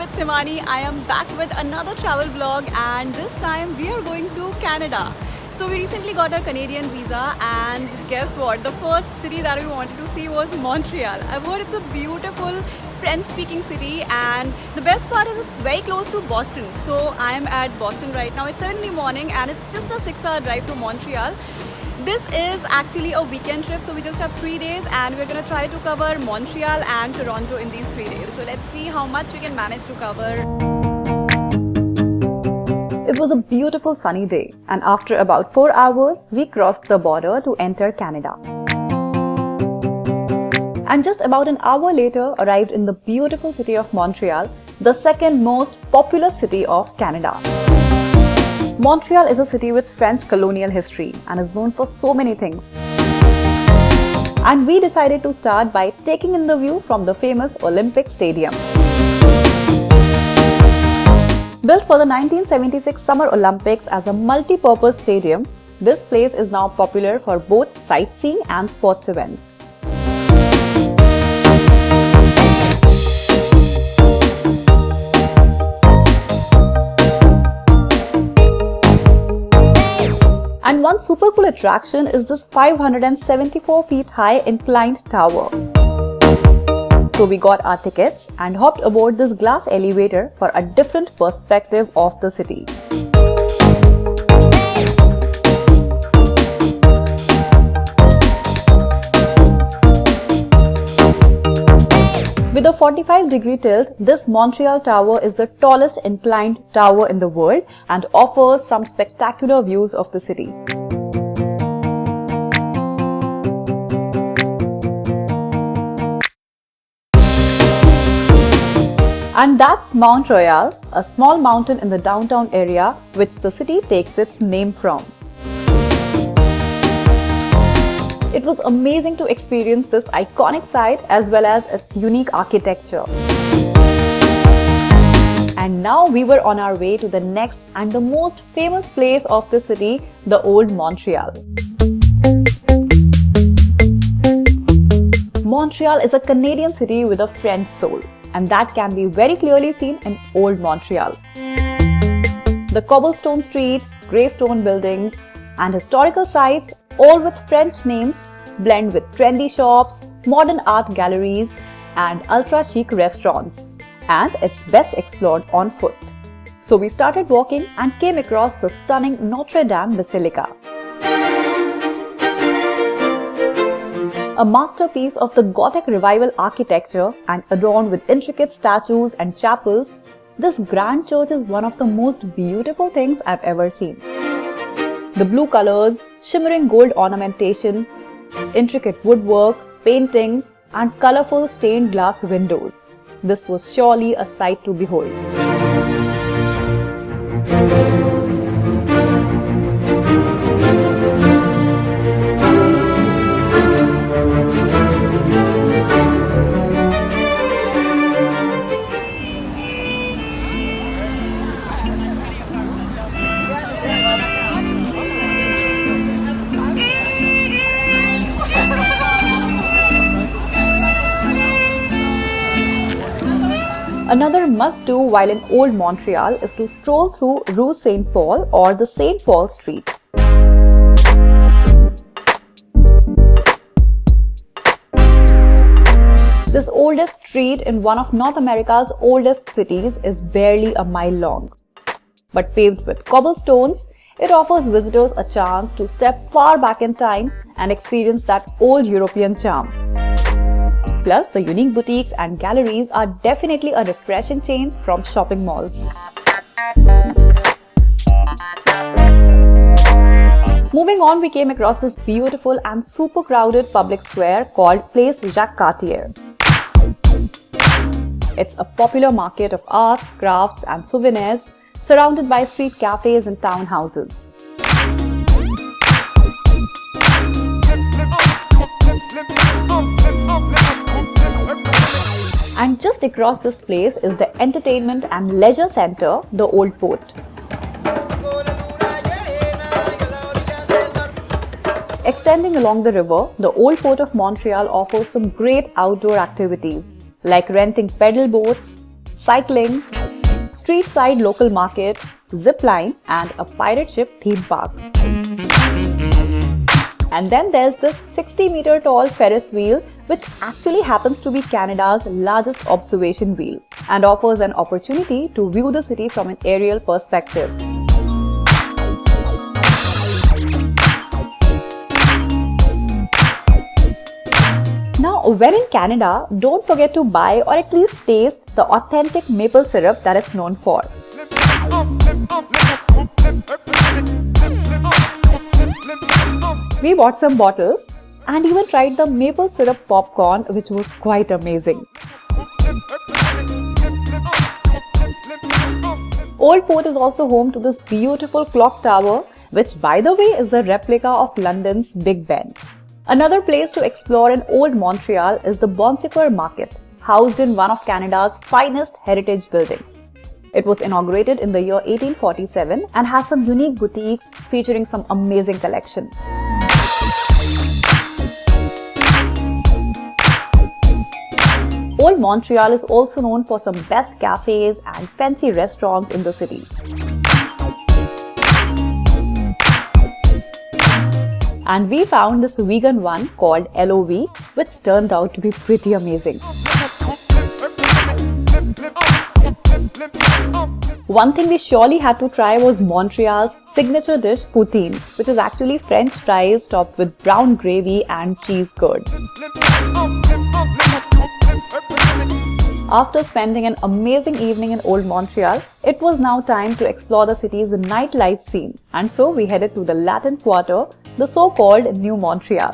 it's Himani. I am back with another travel vlog and this time we are going to Canada. So we recently got a Canadian visa and guess what? The first city that we wanted to see was Montreal. I've heard it's a beautiful French-speaking city and the best part is it's very close to Boston. So I am at Boston right now. It's 7 in the morning and it's just a 6-hour drive to Montreal. This is actually a weekend trip, so we just have 3 days and we're going to try to cover Montreal and Toronto in these 3 days. So let's see how much we can manage to cover. It was a beautiful sunny day and after about 4 hours, we crossed the border to enter Canada. And just about an hour later, arrived in the beautiful city of Montreal, the second most populous city of Canada. Montreal is a city with French colonial history and is known for so many things. And we decided to start by taking in the view from the famous Olympic Stadium. Built for the 1976 Summer Olympics as a multi-purpose stadium, this place is now popular for both sightseeing and sports events. And one super cool attraction is this 574 feet high inclined tower. So we got our tickets and hopped aboard this glass elevator for a different perspective of the city. With a 45-degree tilt, this Montreal Tower is the tallest inclined tower in the world and offers some spectacular views of the city. And that's Mount Royal, a small mountain in the downtown area which the city takes its name from. It was amazing to experience this iconic site as well as its unique architecture. And now we were on our way to the next and the most famous place of the city, the Old Montreal. Montreal is a Canadian city with a French soul, and that can be very clearly seen in Old Montreal. The cobblestone streets, grey stone buildings, and historical sites, all with French names, blend with trendy shops, modern art galleries, and ultra-chic restaurants. And it's best explored on foot. So we started walking and came across the stunning Notre-Dame Basilica. A masterpiece of the Gothic Revival architecture and adorned with intricate statues and chapels, this grand church is one of the most beautiful things I've ever seen. The blue colors, shimmering gold ornamentation, intricate woodwork, paintings, and colorful stained glass windows. This was surely a sight to behold. Another must-do while in Old Montreal is to stroll through Rue St. Paul or the St. Paul Street. This oldest street in one of North America's oldest cities is barely a mile long. But paved with cobblestones, it offers visitors a chance to step far back in time and experience that old European charm. Plus, the unique boutiques and galleries are definitely a refreshing change from shopping malls. Moving on, we came across this beautiful and super crowded public square called Place Jacques Cartier. It's a popular market of arts, crafts and souvenirs surrounded by street cafes and townhouses. And just across this place is the entertainment and leisure center, the Old Port. Extending along the river, the Old Port of Montreal offers some great outdoor activities like renting pedal boats, cycling, street side local market, zip line, and a pirate ship theme park. And then there's this 60-meter tall Ferris wheel, which actually happens to be Canada's largest observation wheel and offers an opportunity to view the city from an aerial perspective. Now, when in Canada, don't forget to buy or at least taste the authentic maple syrup that it's known for. We bought some bottles and even tried the maple syrup popcorn, which was quite amazing. Old Port is also home to this beautiful clock tower, which by the way is a replica of London's Big Ben. Another place to explore in Old Montreal is the Bon Secours Market, housed in one of Canada's finest heritage buildings. It was inaugurated in the year 1847 and has some unique boutiques featuring some amazing collection. Old Montreal is also known for some best cafes and fancy restaurants in the city. And we found this vegan one called LOV, which turned out to be pretty amazing. One thing we surely had to try was Montreal's signature dish poutine, which is actually French fries topped with brown gravy and cheese curds. After spending an amazing evening in Old Montreal, it was now time to explore the city's nightlife scene, and so we headed to the Latin Quarter, the so-called New Montreal.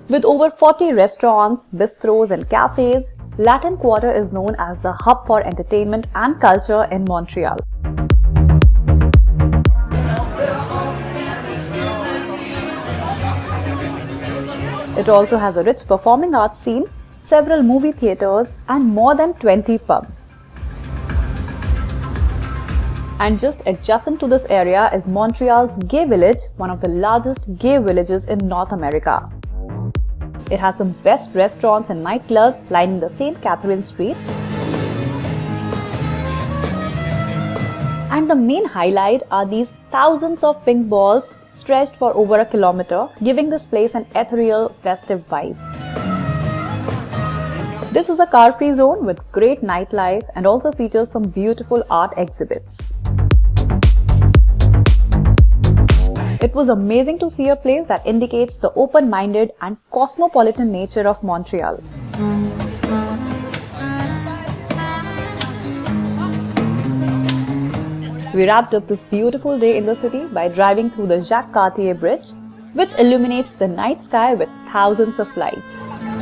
With over 40 restaurants, bistros and cafes, Latin Quarter is known as the hub for entertainment and culture in Montreal. It also has a rich performing arts scene, several movie theatres and more than 20 pubs. And just adjacent to this area is Montreal's Gay Village, one of the largest gay villages in North America. It has some best restaurants and nightclubs lining the St. Catherine Street. And the main highlight are these thousands of pink balls stretched for over a kilometer, giving this place an ethereal, festive vibe. This is a car-free zone with great nightlife and also features some beautiful art exhibits. It was amazing to see a place that indicates the open-minded and cosmopolitan nature of Montreal. We wrapped up this beautiful day in the city by driving through the Jacques Cartier bridge, which illuminates the night sky with thousands of lights.